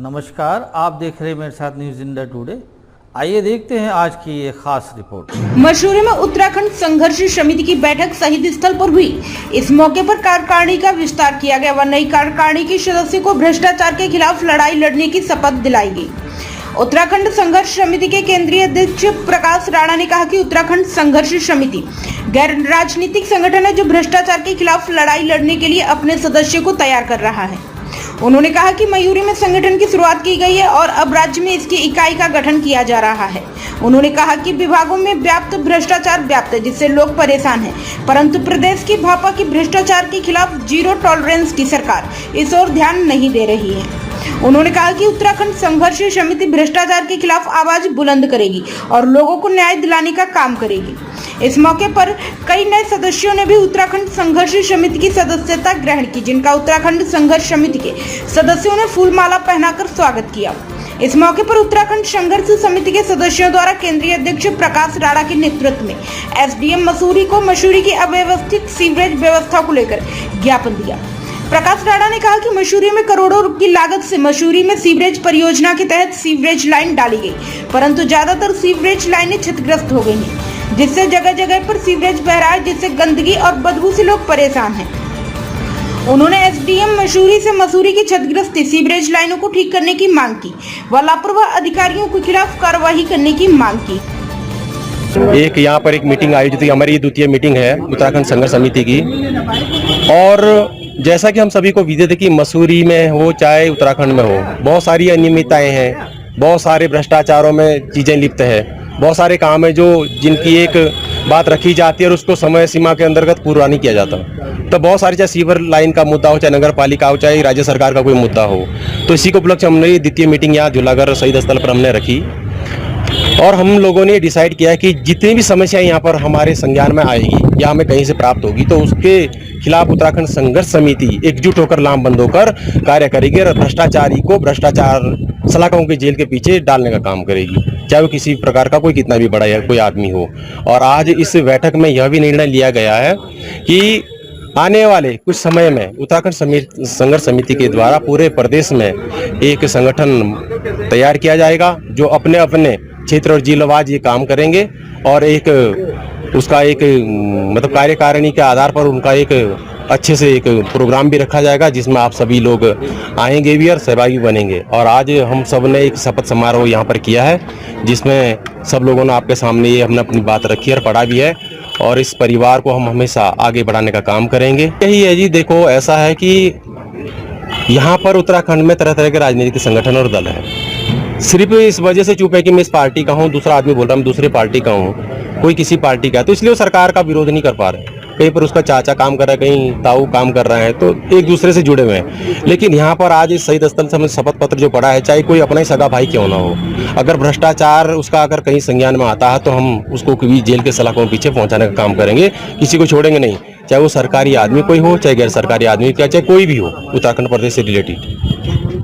नमस्कार, आप देख रहे हैं मेरे साथ न्यूज़ इंडिया टुडे। आइए देखते हैं आज की ये खास रिपोर्ट। मसूरी में उत्तराखंड संघर्ष समिति की बैठक शहीद स्थल पर हुई। इस मौके पर कार्यकारिणी का विस्तार किया गया व नई कार्यकारिणी के सदस्यों को भ्रष्टाचार के खिलाफ लड़ाई लड़ने की शपथ दिलाई गई। उत्तराखंड संघर्ष समिति के केंद्रीय अध्यक्ष प्रकाश राणा ने कहा कि उत्तराखंड संघर्ष समिति गैर राजनीतिक संगठन है जो भ्रष्टाचार के खिलाफ लड़ाई लड़ने के लिए अपने सदस्यों को तैयार कर रहा है। उन्होंने कहा कि मयूरी में संगठन की शुरुआत की गई है और अब राज्य में इसकी इकाई का गठन किया जा रहा है। उन्होंने कहा कि विभागों में व्याप्त भ्रष्टाचार व्याप्त है जिससे लोग परेशान हैं, परंतु प्रदेश की भाजपा की भ्रष्टाचार के खिलाफ जीरो टॉलरेंस की सरकार इस ओर ध्यान नहीं दे रही है। उन्होंने कहा कि उत्तराखंड संघर्ष समिति भ्रष्टाचार के खिलाफ आवाज बुलंद करेगी और लोगों को न्याय दिलाने का काम करेगी। इस मौके पर कई नए सदस्यों ने भी उत्तराखंड संघर्ष समिति की सदस्यता ग्रहण की, जिनका उत्तराखंड संघर्ष समिति के सदस्यों ने फूलमाला पहनाकर स्वागत किया। इस मौके पर उत्तराखंड संघर्ष समिति के सदस्यों द्वारा केंद्रीय अध्यक्ष प्रकाश राणा के नेतृत्व में एसडीएम मसूरी को मसूरी की अव्यवस्थित सीवरेज व्यवस्था को लेकर ज्ञापन दिया। प्रकाश राणा ने कहा कि मसूरी में करोड़ों की लागत से मसूरी में सीवरेज परियोजना के तहत सीवरेज लाइन डाली गई, परंतु ज्यादातर सीवरेज लाइनें क्षतिग्रस्त हो गई हैं, जिससे जगह जगह पर सीवरेज बह रहा है, जिससे गंदगी और बदबू से लोग परेशान हैं। उन्होंने एसडीएम मसूरी से मसूरी की क्षतिग्रस्त सीवरेज लाइनों को ठीक करने की मांग की व लापरवाह अधिकारियों के खिलाफ कार्रवाई करने की मांग की। एक यहाँ पर एक मीटिंग आयोजित हुई, हमारी द्वितीय मीटिंग है उत्तराखंड संघर्ष समिति की। और जैसा कि हम सभी को विदित है कि मसूरी में हो चाहे उत्तराखंड में हो, बहुत सारी अनियमितताएं हैं, बहुत सारे भ्रष्टाचारों में चीजें लिप्त है, बहुत सारे काम है जो जिनकी एक बात रखी जाती है और उसको समय सीमा के अंतर्गत पूरा नहीं किया जाता। तो बहुत सारी, चाहे सीवर लाइन का मुद्दा हो, चाहे नगर पालिका हो, चाहे राज्य सरकार का कोई मुद्दा हो, तो इसी को उपलक्ष्य हमने द्वितीय मीटिंग यहाँ झूलागर शहीद स्थल पर हमने रखी और हम लोगों ने डिसाइड किया कि जितनी भी समस्याएं यहाँ पर हमारे संज्ञान में आएगी या हमें कहीं से प्राप्त होगी तो उसके खिलाफ उत्तराखंड संघर्ष समिति एकजुट होकर लामबंद होकर कार्य करेगी और भ्रष्टाचारी को भ्रष्टाचार सलाखों की जेल के पीछे डालने का काम करेगी, चाहे वो किसी प्रकार का कोई कितना भी बड़ा कोई आदमी हो। और आज इस बैठक में यह भी निर्णय लिया गया है कि आने वाले कुछ समय में उत्तराखंड संघर्ष समिति के द्वारा पूरे प्रदेश में एक संगठन तैयार किया जाएगा जो अपने अपने क्षेत्र और जिलावार ये काम करेंगे और एक उसका एक मतलब कार्यकारिणी के आधार पर उनका एक अच्छे से एक प्रोग्राम भी रखा जाएगा जिसमें आप सभी लोग आएंगे भी और सहभागी बनेंगे। और आज हम सब ने एक शपथ समारोह यहाँ पर किया है जिसमें सब लोगों ने आपके सामने ये हमने अपनी बात रखी है और पढ़ा भी है और इस परिवार को हम हमेशा आगे बढ़ाने का काम करेंगे। यही है जी, देखो ऐसा है कि यहाँ पर उत्तराखंड में तरह तरह के राजनीतिक संगठन और दल है। सिर्फ इस वजह से चुप है कि मैं इस पार्टी का हूँ, दूसरा आदमी बोल रहा है मैं दूसरे पार्टी का हूँ, कोई किसी पार्टी का है, तो इसलिए वो सरकार का विरोध नहीं कर पा रहे। कहीं पर उसका चाचा काम कर रहा है, कहीं ताऊ काम कर रहे हैं, तो एक दूसरे से जुड़े हुए हैं। लेकिन यहाँ पर आज इस शहीद स्थल से हमने शपथ पत्र जो पढ़ा है, चाहे कोई अपना ही सगा भाई क्यों ना हो, अगर भ्रष्टाचार उसका अगर कहीं संज्ञान में आता है तो हम उसको कभी जेल के सलाखों के पीछे पहुंचाने का काम करेंगे, किसी को छोड़ेंगे नहीं, चाहे वो सरकारी आदमी कोई हो, चाहे गैर सरकारी आदमी, चाहे कोई भी हो उत्तराखंड प्रदेश से रिलेटेड।